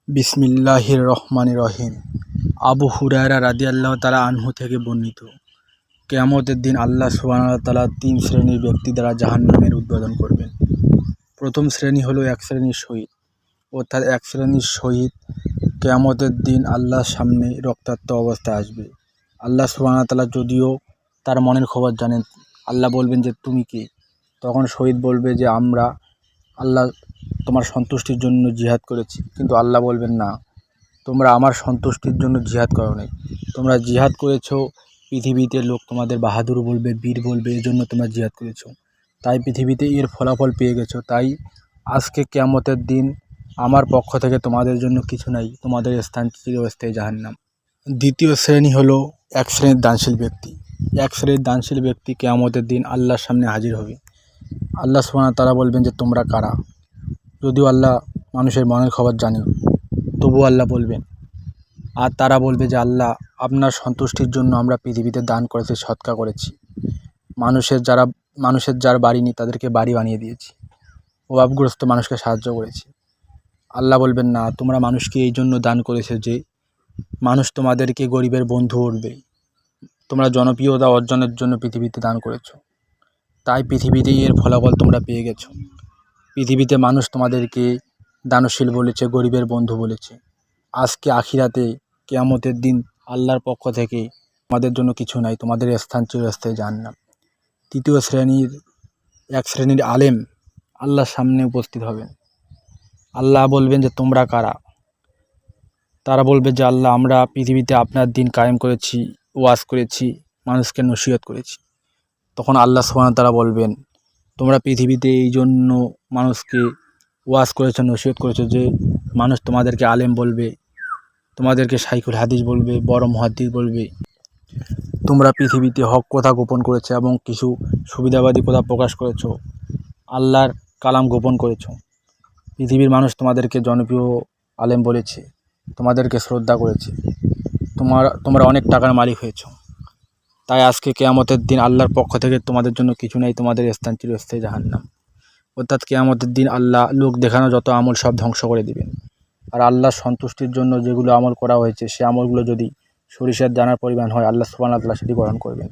বিসমিল্লাহির রহমানির রহিম। আবু হুরায়রা রাদিয়াল্লাহু তাআলা আনহু থেকে বর্ণিত, কিয়ামতের দিন আল্লাহ সুবহানাহু ওয়া তাআলা 3 শ্রেণীর ব্যক্তি দ্বারা জাহান্নামের উদ্বোধন করবেন। প্রথম শ্রেণী হলো এক শ্রেণীর শহীদ, অর্থাৎ এক শ্রেণীর শহীদ কিয়ামতের দিন আল্লাহর সামনে রক্তাক্ত অবস্থায় আসবে। আল্লাহ সুবহানাহু ওয়া তাআলা যদিও তার মনের খবর জানেন, আল্লাহ বলবেন যে তুমি কে? তখন শহীদ বলবে যে আমরা আল্লাহ তোমার সন্তুষ্টির জন্য জিহাদ করেছি। কিন্তু আল্লাহ বলবেন না, তোমরা আমার সন্তুষ্টির জন্য জিহাদ করো নাই, তোমরা জিহাদ করেছো পৃথিবীতে লোক তোমাদের বাহাদুর বলবে, বীর বলবে, এজন্য তোমরা জিহাদ করেছো, তাই পৃথিবীতে এর ফলাফল পেয়ে গেছো। তাই আজকে কিয়ামতের দিন আমার পক্ষ থেকে তোমাদের জন্য কিছু নাই, তোমাদের স্থান চিরস্থায়ী জাহান্নাম। দ্বিতীয় শ্রেণী হলো এক শ্রেণীর দানশীল ব্যক্তি। এক শ্রেণীর দানশীল ব্যক্তি কিয়ামতের দিন আল্লাহর সামনে হাজির হবে। আল্লাহ সুবহানাহু ওয়া তাআলা বলবেন যে তোমরা কারা? যদিও আল্লাহ মানুষের মনের খবর জানে, তবুও আল্লাহ বলবেন। আর তারা বলবে যে আল্লাহ আপনার সন্তুষ্টির জন্য আমরা পৃথিবীতে দান করেছি, সদকা করেছি, মানুষের যার বাড়ি নেই তাদেরকে বাড়ি বানিয়ে দিয়েছি, অভাবগ্রস্ত মানুষকে সাহায্য করেছি। আল্লাহ বলবেন না, তোমরা মানুষকে এই জন্য দান করেছে যে মানুষ তোমাদেরকে গরিবের বন্ধু বলবে, তোমরা জনপ্রিয়তা অর্জনের জন্য পৃথিবীতে দান করেছো, তাই পৃথিবীতেই এর ফলাফল তোমরা পেয়ে গেছো। পৃথিবীতে মানুষ তোমাদেরকে দানশীল বলেছে, গরিবের বন্ধু বলেছে। আজকে আখিরাতে কিয়ামতের দিন আল্লাহর পক্ষ থেকে তোমাদের জন্য কিছু নাই, তোমাদের স্থান চিরস্থায়ী জাহান্নাম। তৃতীয় শ্রেণীর এক শ্রেণীর আলেম আল্লাহর সামনে উপস্থিত হবেন। আল্লাহ বলবেন যে তোমরা কারা? তারা বলবে যে আল্লাহ আমরা পৃথিবীতে আপনার দিন কায়েম করেছি, ওয়াজ করেছি, মানুষকে নসিহত করেছি। তখন আল্লাহ সুবহানাহু ওয়া তাআলা বলবেন, তোমরা পৃথিবীতে এই জন্য মানুষকে ওয়াজ করেছো, নসিহত করেছো যে মানুষ তোমাদেরকে আলেম বলবে, তোমাদেরকে শাইখুল হাদিস বলবে, বড় মুহাদ্দিস বলবে। তোমরা পৃথিবীতে হক কথা গোপন করেছো এবং কিছু সুবিধাবাদী কথা প্রকাশ করেছো, আল্লাহর কালাম গোপন করেছো। পৃথিবীর মানুষ তোমাদেরকে জনপ্রিয় আলেম বলেছে, তোমাদেরকে শ্রদ্ধা করেছে, তোমরা অনেক টাকার মালিক হয়েছো। তাই আজকে কিয়ামতের দিন আল্লাহর পক্ষ থেকে তোমাদের জন্য কিছু নেই, তোমাদের স্থান চিরস্থায়ী জাহান্নাম। অর্থাৎ কিয়ামতের দিন আল্লাহ লোক দেখানো যত আমল সব ধ্বংস করে দিবেন। আর আল্লাহর সন্তুষ্টির জন্য যেগুলো আমল করা হয়েছে, সে আমলগুলো যদি সরিষার দানার পরিমাণ হয়, আল্লাহ সুবহানাহু ওয়া তাআলা সেটি গ্রহণ করবেন।